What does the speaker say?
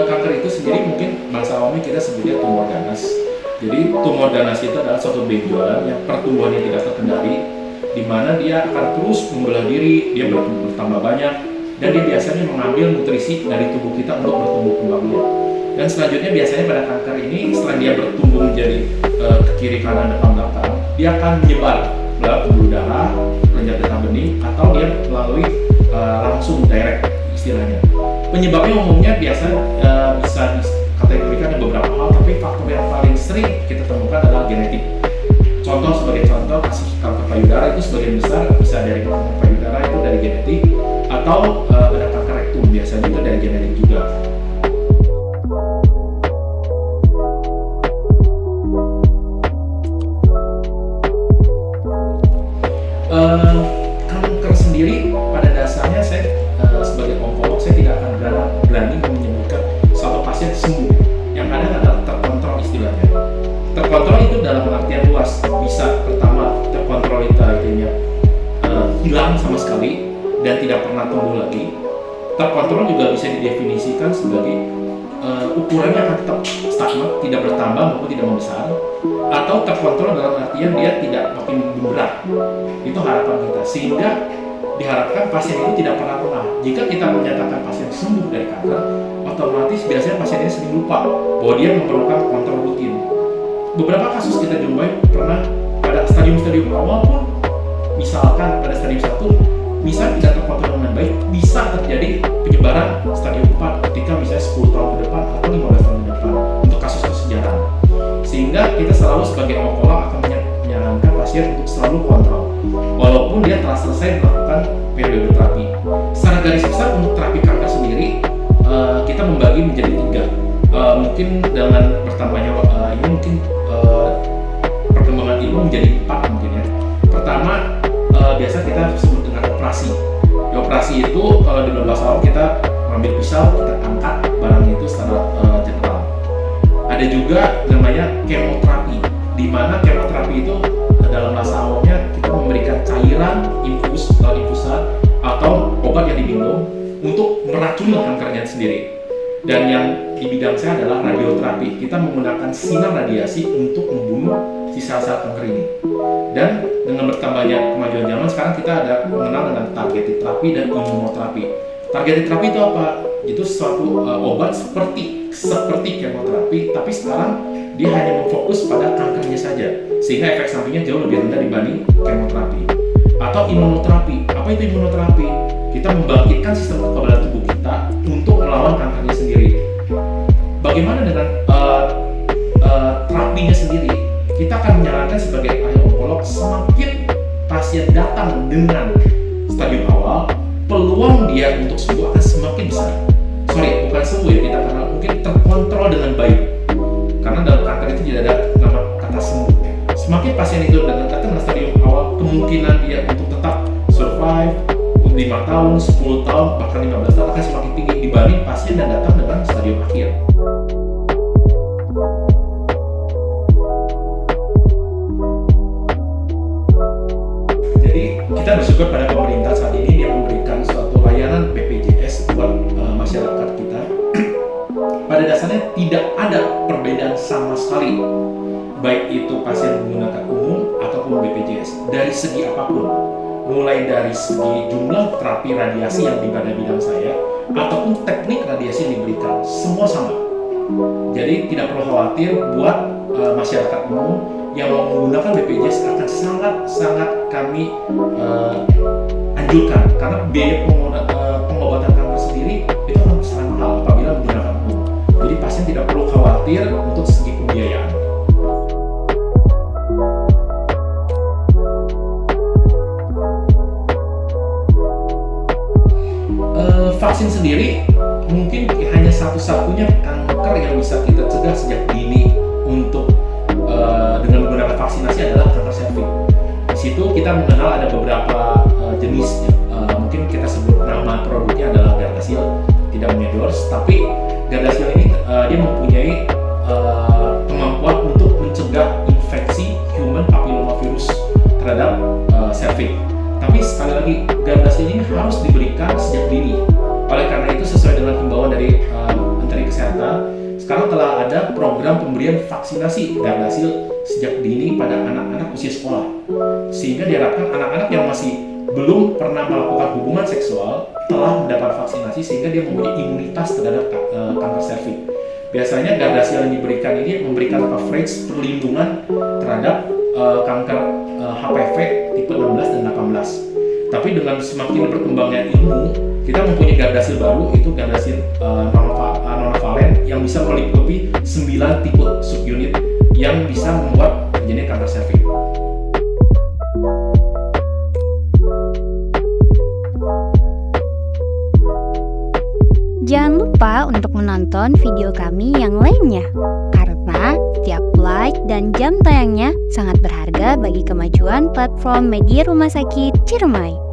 Kanker itu sendiri mungkin bahasa awamnya kita sebutnya tumor ganas. Jadi tumor ganas itu adalah suatu benjolan yang pertumbuhannya tidak terkendali, di mana dia akan terus membelah diri, dia bertambah banyak, dan dia biasanya mengambil nutrisi dari tubuh kita untuk bertumbuh kembangnya. Dan selanjutnya biasanya pada kanker ini setelah dia bertumbuh menjadi ke kiri kanan depan belakang, dia akan menyebar melalui pembuluh darah, kelenjar getah bening, atau dia melalui langsung direct istilahnya. Penyebabnya umumnya biasa bisa dikategorikan ada beberapa hal, tapi faktor yang paling sering kita temukan adalah genetik. Sebagai contoh kasus kanker payudara itu sebagian besar bisa dari kanker payudara itu dari genetik, atau ada kanker rektum biasanya itu dari genetik juga. Kanker sendiri pada dasarnya saya sebagai onkolog saya tidak akan berani menyebutkan suatu pasien sembuh. Yang ada adalah terkontrol istilahnya. Terkontrol itu dalam artian luas, bisa pertama terkontrol itu artinya hilang sama sekali dan tidak pernah tumbuh lagi. Terkontrol juga bisa didefinisikan sebagai ukurannya akan tetap stagnan, tidak bertambah maupun tidak membesar, atau terkontrol dalam artian dia tidak makin berat. Itu harapan kita, sehingga diharapkan pasien itu tidak pernah lengah. Jika kita menyatakan pasien sembuh dari kanker, otomatis biasanya pasien ini sering lupa bahwa dia memerlukan kontrol rutin. Beberapa kasus kita jumpai pernah pada stadium-stadium awal pun, misalkan pada stadium 1 misal tidak terkontrol dengan baik, bisa terjadi penyebaran stadium 4 ketika misalnya 10 tahun ke depan atau 15 tahun ke depan untuk kasus kesejarah. Sehingga kita selalu sebagai onkolog akan menyarankan pasien untuk selalu kontrol walaupun dia telah selesai melakukan periode terapi. Secara garis besar untuk terapi kanker sendiri kita membagi menjadi 3. Mungkin dengan bertambahnya ini mungkin perkembangan ilmu menjadi 4 mungkin ya. Pertama, biasa kita sebut dengan operasi. Di operasi itu kalau di dalam bahasa awam kita mengambil pisau, kita angkat barang itu secara general. Ada juga namanya kemoterapi, di mana kemoterapi itu dalam bahasa awamnya kita memberikan cairan infusan atau obat yang diminum untuk meracuni kankernya sendiri. Dan yang di bidang saya adalah radioterapi. Kita menggunakan sinar radiasi untuk membunuh si sel-sel kanker ini. Dan dengan bertambahnya kemajuan zaman, sekarang kita ada mengenal dengan targeted terapi dan imunoterapi. Targeted terapi itu apa? Itu suatu obat seperti kemoterapi, tapi sekarang dia hanya memfokus pada kankernya saja, sehingga efek sampingnya jauh lebih rendah dibanding kemoterapi. Atau imunoterapi. Apa itu imunoterapi? Kita membangkitkan sistem kekebalan tubuh kita untuk melawan kankernya sendiri. Bagaimana dengan terapinya sendiri? Kita akan menyarankan sebagai ahli onkolog, semakin pasien datang dengan stadium awal, peluang dia untuk sembuh akan semakin besar. Bukan sembuh ya, kita karena mungkin terkontrol dengan baik. Karena dalam kanker itu tidak ada nama kata sembuh. Semakin pasien itu datang dengan stadium awal, kemungkinan dia untuk tetap survive 5 tahun, 10 tahun, bahkan 15 tahun akan semakin tinggi dibanding pasien yang datang dengan stadium akhir. Jadi kita bersyukur pada pemerintah saat ini yang memberikan suatu layanan BPJS buat masyarakat kita. Pada dasarnya tidak ada perbedaan sama sekali, baik itu pasien menggunakan umum ataupun BPJS dari segi apapun, mulai dari segi jumlah terapi radiasi yang di bidang saya ataupun teknik radiasi yang diberikan, semua sama. Jadi tidak perlu khawatir buat masyarakat umum yang mau menggunakan BPJS akan sangat kami anjurkan, karena biaya pengobatan kanker sendiri itu akan sangat mahal apabila menggunakan umum. Jadi pasien tidak perlu khawatir untuk segi pembiayaan. Vaksin sendiri mungkin hanya satu-satunya kanker yang bisa kita cegah sejak dini untuk dengan menggunakan vaksinasi adalah kanker serviks. Di situ kita mengenal ada beberapa jenis, mungkin kita sebut nama produknya adalah Gardasil, tidak menyedors, tapi Gardasil ini dia mempunyai kemampuan untuk mencegah infeksi human papillomavirus terhadap cervix. Tapi sekali lagi, Gardasil ini harus diberikan sejak dini. Oleh karena itu, sesuai dengan himbauan dari Menteri Kesehatan, sekarang telah ada program pemberian vaksinasi Gardasil sejak dini pada anak-anak usia sekolah. Sehingga diharapkan anak-anak yang masih belum pernah melakukan hubungan seksual telah mendapat vaksinasi sehingga dia mempunyai imunitas terhadap kanker serviks. Biasanya Gardasil yang diberikan ini memberikan coverage perlindungan terhadap kanker HPV tipe 16 dan 18. Tapi dengan semakin berkembangnya ilmu, kita mempunyai Gardasil baru, itu Gardasil nonavalen yang bisa meliputi 9 tipe subunit yang bisa membuat terjadinya kanker serviks. Jangan lupa untuk menonton video kami yang lainnya, karena setiap like dan jam tayangnya sangat berharga bagi kemajuan platform media Rumah Sakit Ciremai.